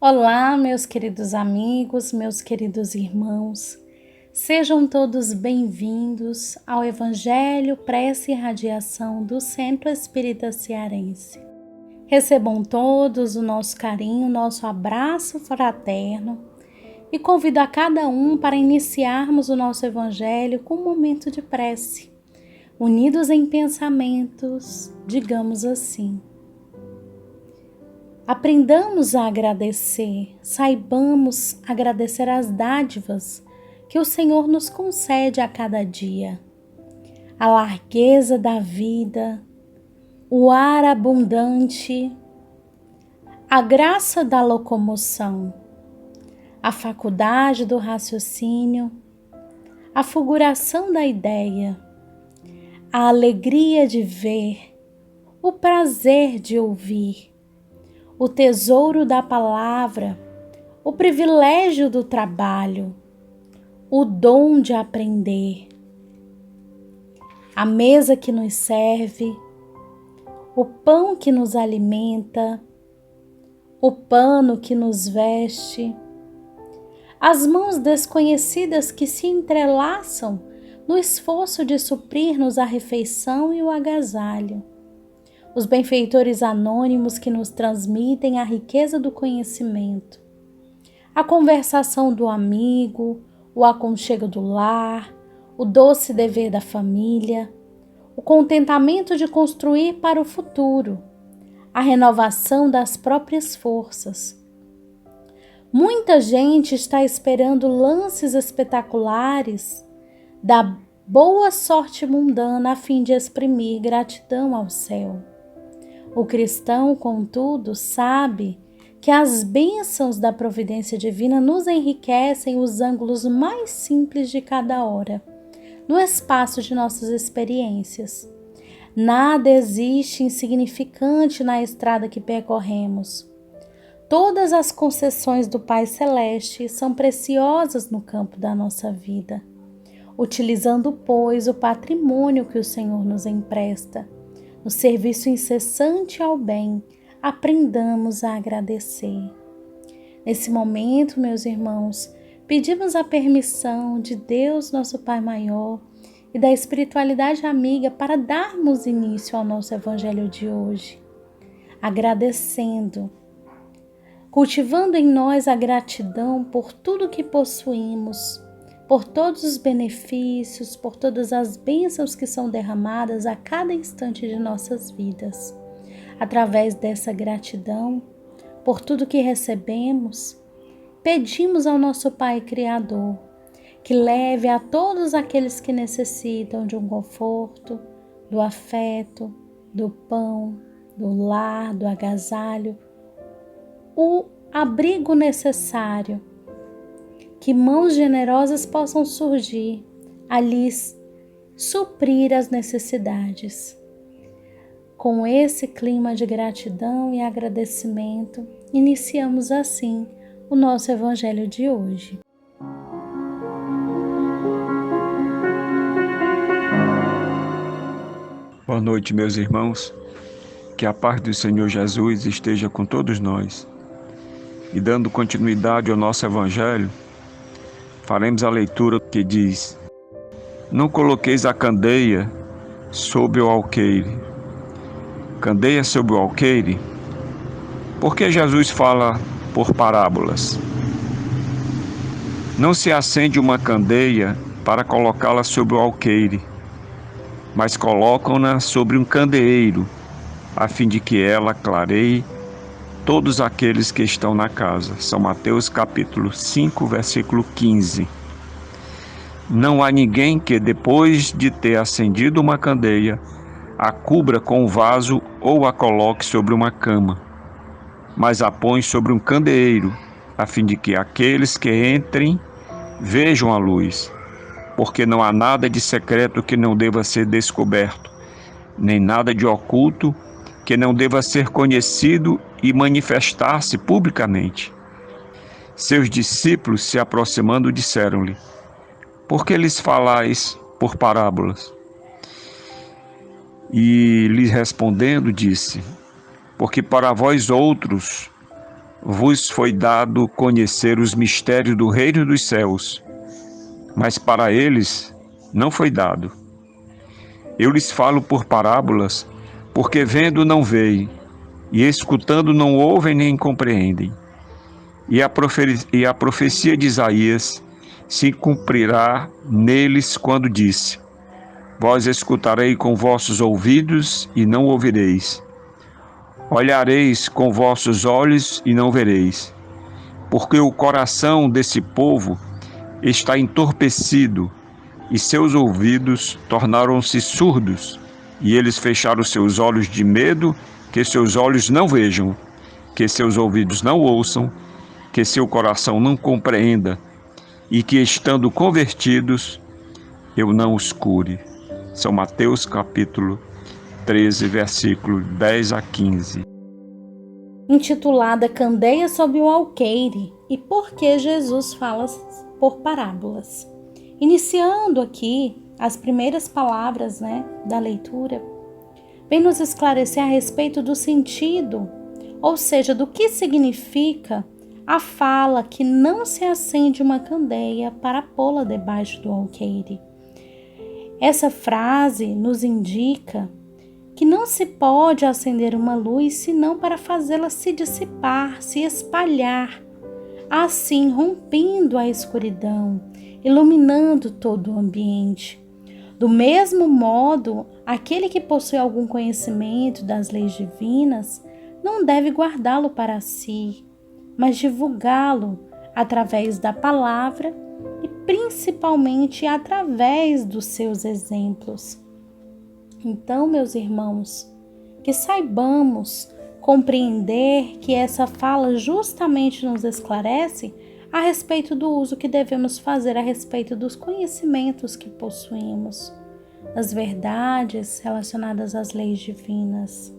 Olá, meus queridos amigos, meus queridos irmãos, sejam todos bem-vindos ao Evangelho, Prece e Radiação do Centro Espírita Cearense. Recebam todos o nosso carinho, o nosso abraço fraterno e convido a cada um para iniciarmos o nosso Evangelho com um momento de prece. Unidos em pensamentos, digamos assim: aprendamos a agradecer, saibamos agradecer as dádivas que o Senhor nos concede a cada dia. A largueza da vida, o ar abundante, a graça da locomoção, a faculdade do raciocínio, a fulguração da ideia, a alegria de ver, o prazer de ouvir, o tesouro da palavra, o privilégio do trabalho, o dom de aprender, a mesa que nos serve, o pão que nos alimenta, o pano que nos veste, as mãos desconhecidas que se entrelaçam no esforço de suprir-nos a refeição e o agasalho, os benfeitores anônimos que nos transmitem a riqueza do conhecimento, a conversação do amigo, o aconchego do lar, o doce dever da família, o contentamento de construir para o futuro, a renovação das próprias forças. Muita gente está esperando lances espetaculares da boa sorte mundana a fim de exprimir gratidão ao céu. O cristão, contudo, sabe que as bênçãos da providência divina nos enriquecem os ângulos mais simples de cada hora, no espaço de nossas experiências. Nada existe insignificante na estrada que percorremos. Todas as concessões do Pai Celeste são preciosas no campo da nossa vida, utilizando, pois, o patrimônio que o Senhor nos empresta. No serviço incessante ao bem, aprendamos a agradecer. Nesse momento, meus irmãos, pedimos a permissão de Deus, nosso Pai Maior, e da espiritualidade amiga para darmos início ao nosso Evangelho de hoje, agradecendo, cultivando em nós a gratidão por tudo que possuímos, por todos os benefícios, por todas as bênçãos que são derramadas a cada instante de nossas vidas. Através dessa gratidão, por tudo que recebemos, pedimos ao nosso Pai Criador que leve a todos aqueles que necessitam de um conforto, do afeto, do pão, do lar, do agasalho, o abrigo necessário, que mãos generosas possam surgir a lhes suprir as necessidades. Com esse clima de gratidão e agradecimento, iniciamos assim o nosso Evangelho de hoje. Boa noite, meus irmãos. Que a paz do Senhor Jesus esteja com todos nós. E dando continuidade ao nosso Evangelho, faremos a leitura que diz: não coloqueis a candeia sob o alqueire. Candeia sob o alqueire? Porque Jesus fala por parábolas. Não se acende uma candeia para colocá-la sob o alqueire, mas colocam-na sobre um candeeiro, a fim de que ela clareie todos aqueles que estão na casa. São Mateus capítulo 5, versículo 15. Não há ninguém que, depois de ter acendido uma candeia, a cubra com um vaso ou a coloque sobre uma cama, mas a põe sobre um candeeiro, a fim de que aqueles que entrem vejam a luz. Porque não há nada de secreto que não deva ser descoberto, nem nada de oculto que não deva ser conhecido e manifestar-se publicamente. Seus discípulos, se aproximando, disseram-lhe: por que lhes falais por parábolas? E lhes respondendo, disse: porque para vós outros vos foi dado conhecer os mistérios do reino dos céus, mas para eles não foi dado. Eu lhes falo por parábolas, porque vendo não veem, e escutando não ouvem nem compreendem. E a profecia de Isaías se cumprirá neles quando disse: Vós escutarei com vossos ouvidos e não ouvireis. Olhareis com vossos olhos e não vereis. Porque o coração desse povo está entorpecido e seus ouvidos tornaram-se surdos, e eles fecharam seus olhos de medo que seus olhos não vejam, que seus ouvidos não ouçam, que seu coração não compreenda, e que estando convertidos, eu não os cure. São Mateus capítulo 13, versículo 10 a 15. Intitulada Candeia sob o Alqueire e por que Jesus fala por parábolas. Iniciando aqui as primeiras palavras, da leitura, vem nos esclarecer a respeito do sentido, ou seja, do que significa a fala que não se acende uma candeia para pô-la debaixo do alqueire. Essa frase nos indica que não se pode acender uma luz senão para fazê-la se dissipar, se espalhar, assim rompendo a escuridão, iluminando todo o ambiente. Do mesmo modo, aquele que possui algum conhecimento das leis divinas não deve guardá-lo para si, mas divulgá-lo através da palavra e principalmente através dos seus exemplos. Então, meus irmãos, que saibamos compreender que essa fala justamente nos esclarece a respeito do uso que devemos fazer a respeito dos conhecimentos que possuímos, das verdades relacionadas às leis divinas.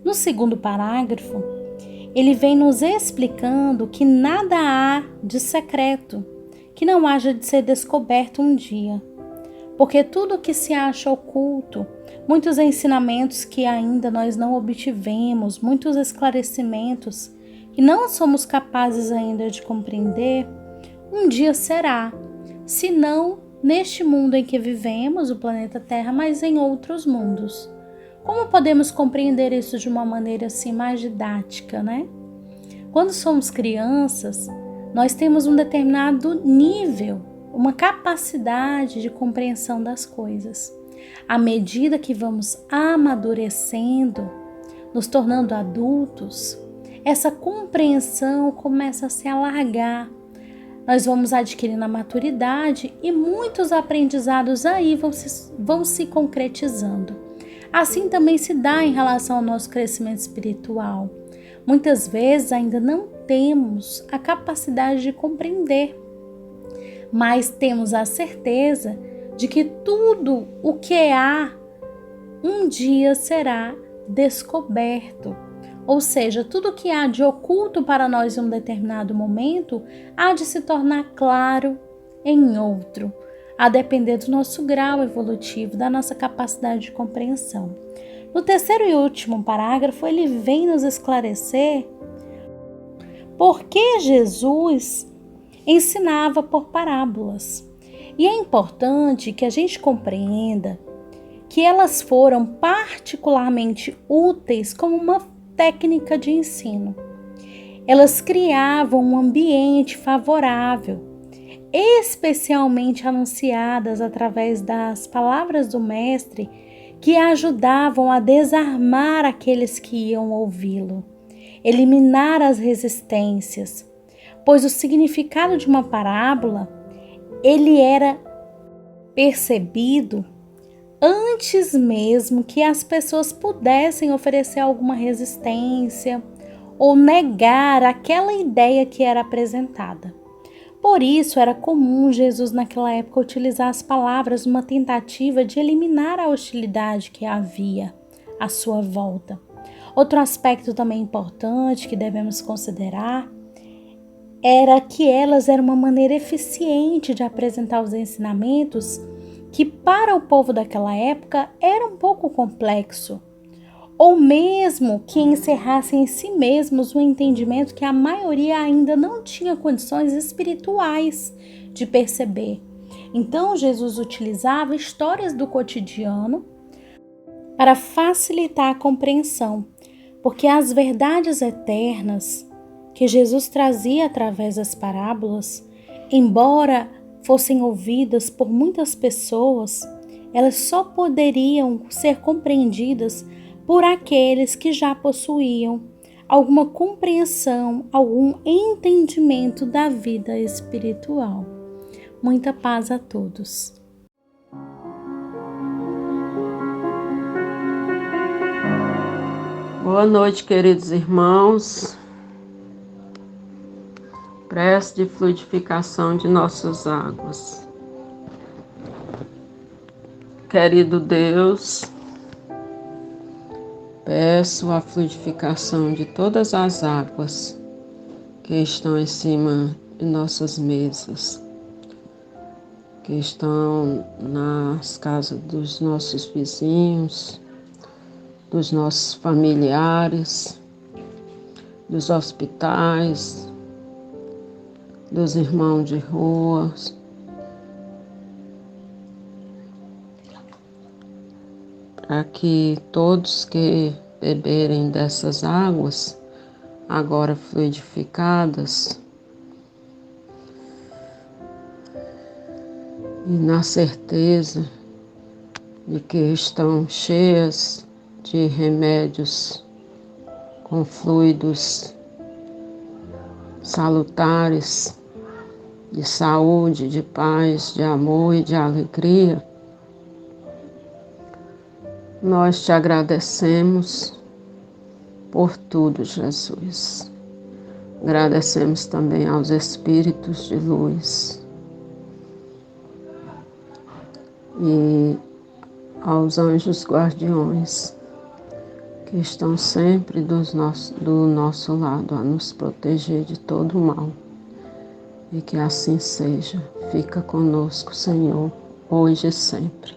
No segundo parágrafo, ele vem nos explicando que nada há de secreto, que não haja de ser descoberto um dia, porque tudo que se acha oculto, muitos ensinamentos que ainda nós não obtivemos, muitos esclarecimentos que não somos capazes ainda de compreender, um dia será, se não neste mundo em que vivemos, o planeta Terra, mas em outros mundos. Como podemos compreender isso de uma maneira assim mais didática, Quando somos crianças, nós temos um determinado nível, uma capacidade de compreensão das coisas. À medida que vamos amadurecendo, nos tornando adultos, essa compreensão começa a se alargar. Nós vamos adquirindo a maturidade e muitos aprendizados aí vão se concretizando. Assim também se dá em relação ao nosso crescimento espiritual. Muitas vezes ainda não temos a capacidade de compreender, mas temos a certeza de que tudo o que há um dia será descoberto. Ou seja, tudo o que há de oculto para nós em um determinado momento há de se tornar claro em outro, a depender do nosso grau evolutivo, da nossa capacidade de compreensão. No terceiro e último parágrafo, ele vem nos esclarecer por que Jesus ensinava por parábolas. E é importante que a gente compreenda que elas foram particularmente úteis como uma técnica de ensino. Elas criavam um ambiente favorável, especialmente anunciadas através das palavras do Mestre, que ajudavam a desarmar aqueles que iam ouvi-lo, eliminar as resistências, pois o significado de uma parábola, ele era percebido antes mesmo que as pessoas pudessem oferecer alguma resistência ou negar aquela ideia que era apresentada. Por isso, era comum Jesus naquela época utilizar as palavras numa tentativa de eliminar a hostilidade que havia à sua volta. Outro aspecto também importante que devemos considerar era que elas eram uma maneira eficiente de apresentar os ensinamentos que para o povo daquela época era um pouco complexo, ou mesmo que encerrassem em si mesmos o entendimento que a maioria ainda não tinha condições espirituais de perceber. Então, Jesus utilizava histórias do cotidiano para facilitar a compreensão, porque as verdades eternas que Jesus trazia através das parábolas, embora fossem ouvidas por muitas pessoas, elas só poderiam ser compreendidas por aqueles que já possuíam alguma compreensão, algum entendimento da vida espiritual. Muita paz a todos. Boa noite, queridos irmãos. Prece de fluidificação de nossas águas. Querido Deus, peço a fluidificação de todas as águas que estão em cima de nossas mesas, que estão nas casas dos nossos vizinhos, dos nossos familiares, dos hospitais, dos irmãos de rua, para que todos que beberem dessas águas, agora fluidificadas, e na certeza de que estão cheias de remédios com fluidos salutares, de saúde, de paz, de amor e de alegria, nós te agradecemos por tudo, Jesus. Agradecemos também aos Espíritos de luz e aos anjos guardiões que estão sempre do nosso lado a nos proteger de todo o mal. E que assim seja. Fica conosco, Senhor, hoje e sempre.